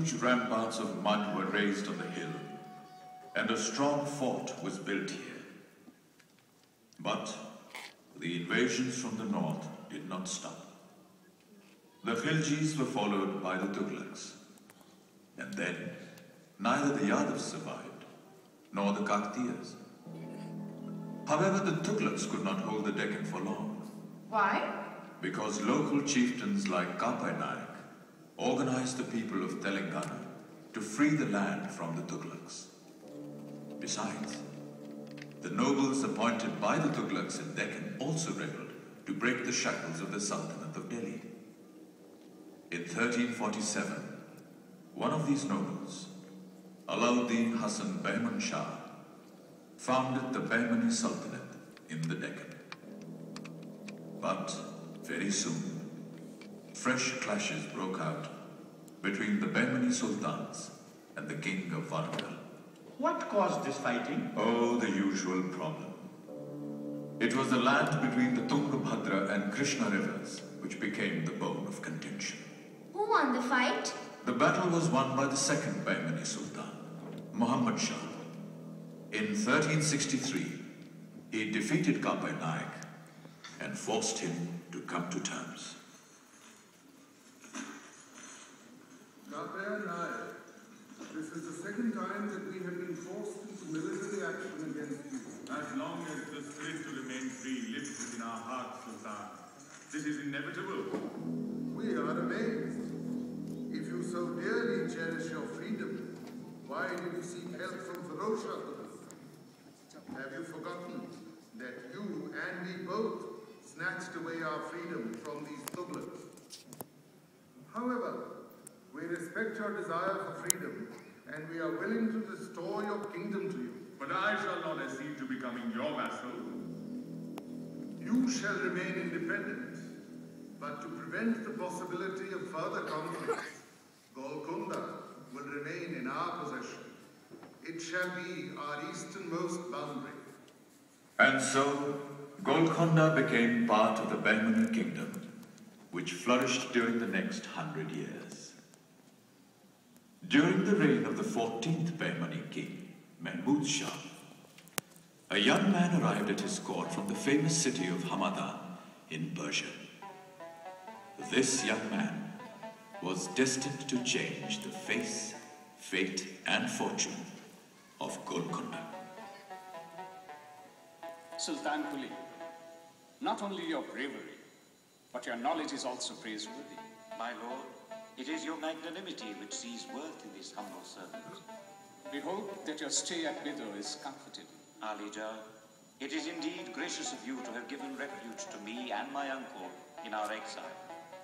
huge ramparts of mud were raised on the hill, and a strong fort was built here. But the invasions from the north did not stop. The Khiljis were followed by the Tughlaqs, and then neither the Yadavs survived, nor the Kakatiyas. However, the Tughlaqs could not hold the Deccan for long. Why? Because local chieftains like Kapai Naik organized the people of Telangana to free the land from the Tughlaqs. Besides, the nobles appointed by the Tughlaqs in Deccan also rebelled to break the shackles of the Sultanate of Delhi. In 1347, one of these nobles, Alauddin Hassan Bahman Shah, founded the Bahmani Sultanate in the Deccan. But very soon, fresh clashes broke out between the Bahmani Sultans and the King of Varangal. What caused this fighting? Oh, the usual problem. It was the land between the Tungabhadra and Krishna rivers which became the bone of contention. Who won the fight? The battle was won by the second Bahmani Sultan, Muhammad Shah. In 1363, he defeated Kapai Naik and forced him to come to terms. Kapai Naik, this is the second time that we have been forced into military action against you. As long as the spirit to remain free lives within our hearts, Sultan, this is inevitable. We are amazed. If you so dearly cherish your freedom, why did you seek help from Ferozshah for this? Have you forgotten that you and we both snatched away our freedom from these Tughlaqs? However, we respect your desire for freedom, and we are willing to restore your kingdom to you. But I shall not accede to becoming your vassal. You shall remain independent, but to prevent the possibility of further conflicts, Golconda will remain in our possession. It shall be our easternmost boundary. And so, Golconda became part of the Bahmani kingdom, which flourished during the next 100 years. During the reign of the 14th Bahmani king, Mahmud Shah, a young man arrived at his court from the famous city of Hamadan in Persia. This young man was destined to change the face, fate, and fortune of Golconda. Sultan Kuli, not only your bravery, but your knowledge is also praiseworthy. My lord, it is your magnanimity which sees worth in this humble servant. We hope that your stay at Bidor is comfortable. Ali Jah, it is indeed gracious of you to have given refuge to me and my uncle in our exile.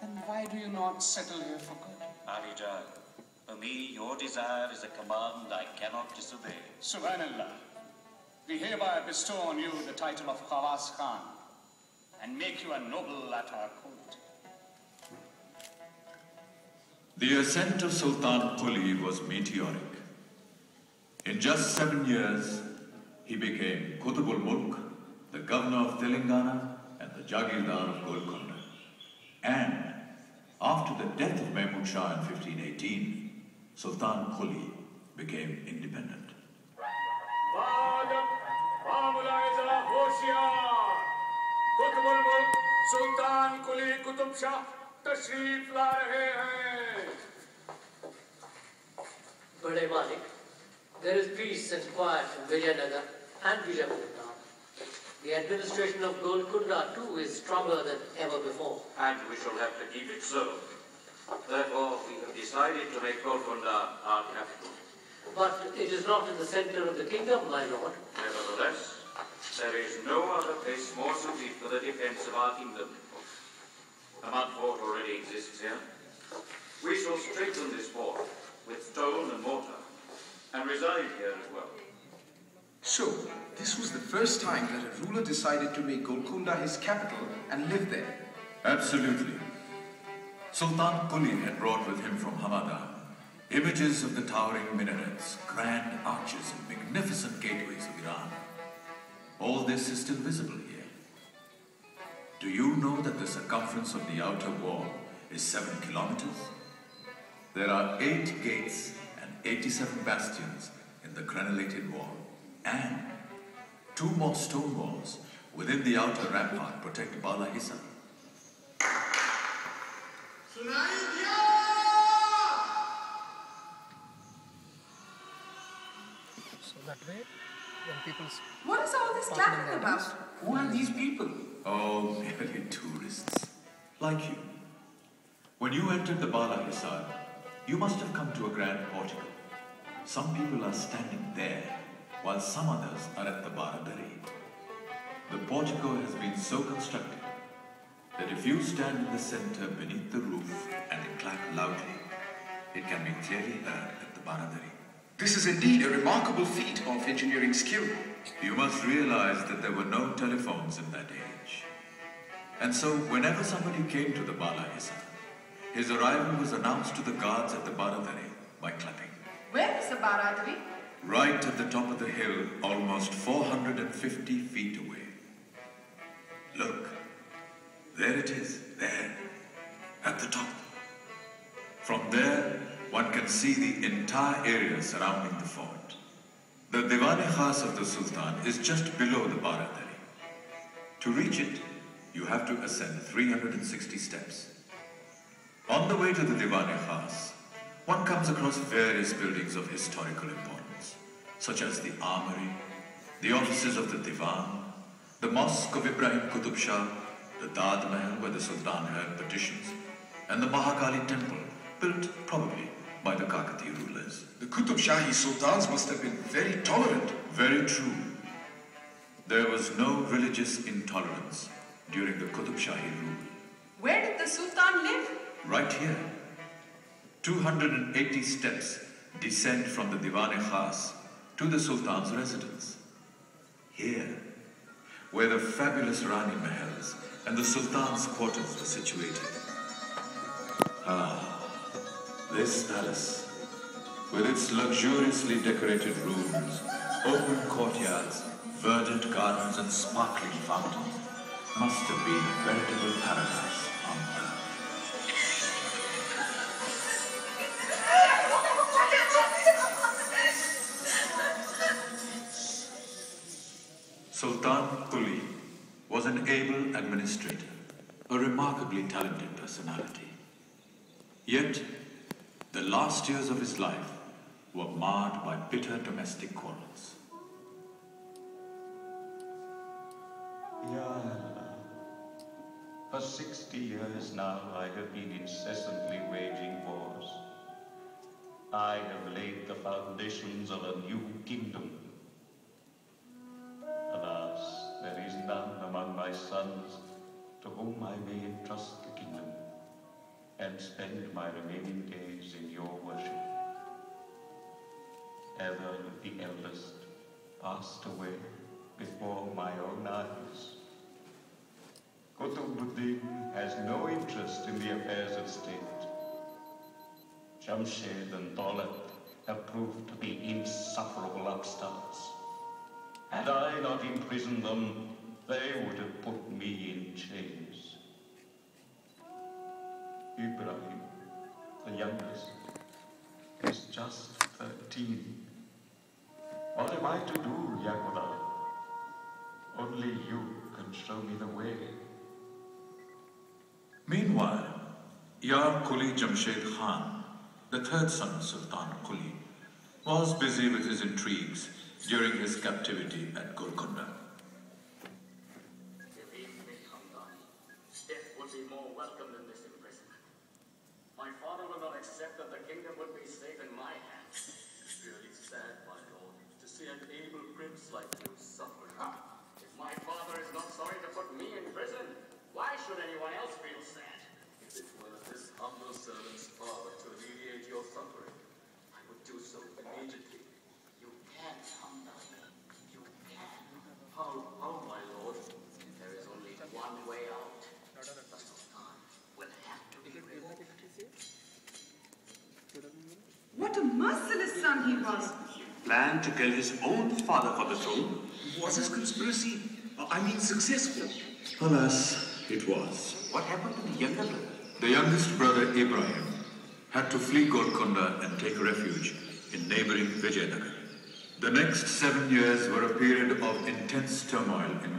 Then why do you not settle here for good? Ali Jah, for me, your desire is a command I cannot disobey. Subhanallah, we hereby bestow on you the title of Khawas Khan and make you a noble at our court. The ascent of Sultan Kuli was meteoric. In just 7 years, he became Qutbul Mulk, the governor of Telangana and the Jagirdar of Golconda. And after the death of Mahmud Shah in 1518, Sultan Kuli became independent. Sultan Kuli Qutb Shah tashrif la rahe hain. Bade Malik, there is peace and quiet in Vijayanagar and Vijayanagar. The administration of Golconda too is stronger than ever before. And we shall have to keep it so. Therefore, we have decided to make Golconda our capital. But it is not in the center of the kingdom, my lord. Nevertheless, there is no other place more suited for the defense of our kingdom. A mud fort already exists here. We shall strengthen this fort with stone and mortar and reside here as well. So, this was the first time that a ruler decided to make Golconda his capital and live there. Absolutely. Sultan Kuli had brought with him from Hamadan images of the towering minarets, grand arches, and magnificent gateways of Iran. All this is still visible here. Do you know that the circumference of the outer wall is 7 kilometers? There are 8 gates and 87 bastions in the crenellated wall, and 2 more stone walls within the outer rampart protect Bala Hissa. So that way, when people... What is all this clapping about? Who are these people? Oh, merely tourists. Like you. When you entered the Bala Hissa, you must have come to a grand portico. Some people are standing there, while some others are at the Baradari. The portico has been so constructed that if you stand in the center beneath the roof and clap loudly, it can be clearly heard at the Baradari. This is indeed a remarkable feat of engineering skill. You must realize that there were no telephones in that age. And so, whenever somebody came to the Bala Hissa, his arrival was announced to the guards at the Baradari by clapping. Where is the Baradari? Right at the top of the hill, almost 450 feet away. Look, there it is, there, at the top. From there, one can see the entire area surrounding the fort. The Diwan-e-Khas of the Sultan is just below the Baradari. To reach it, you have to ascend 360 steps. On the way to the Diwan-e-Khas, one comes across various buildings of historical importance, such as the armory, the offices of the Diwan, the mosque of Ibrahim Qutub Shah, the Dad Mahal where the Sultan heard petitions, and the Mahakali temple, built probably by the Kakati rulers. The Qutub Shahi sultans must have been very tolerant. Very true. There was no religious intolerance during the Qutub Shahi rule. Where did the Sultan live? Right here. 280 steps descend from the Diwan-e-Khas to the Sultan's residence. Here, where the fabulous Rani Mahals and the Sultan's quarters were situated. Ah, this palace, with its luxuriously decorated rooms, open courtyards, verdant gardens and sparkling fountains, must have been a veritable paradise on earth. Sultan Quli was an able administrator, a remarkably talented personality. Yet, the last years of his life were marred by bitter domestic quarrels. Ya Allah, for 60 years now I have been incessantly waging wars. I have laid the foundations of a new kingdom. Alas, there is none among my sons to whom I may entrust the kingdom and spend my remaining days in your worship. Ever the eldest passed away before my own eyes. Qutbuddin has no interest in the affairs of state. Jamshed and Daulat have proved to be insufferable upstarts. Had I not imprisoned them, they would have put me in chains. Ibrahim, the youngest, is just 13. What am I to do, Yaquda? Only you can show me the way. Meanwhile, Yar Quli Jamshed Khan, the third son of Sultan Quli, was busy with his intrigues during his captivity at Golconda. Death would be more welcome than this imprisonment. My father will not accept that the kingdom would be safe in my hands. It's really sad, my lord, to see an able prince like you suffering. If my father is not sorry to put me in prison, why should anyone else feel sad? If it were this humble servant's power to alleviate your suffering, I would do so immediately. You can't, Hamdani. You can. How, my lord? There is only one way out. The Sultan will have to be removed. What a merciless son he was. Planned to kill his own father for the throne? Was his conspiracy, successful? Alas, it was. What happened to the younger brother? The youngest brother, Ibrahim, had to flee Golconda and take refuge in neighboring Vijayanagar. The next 7 years were a period of intense turmoil in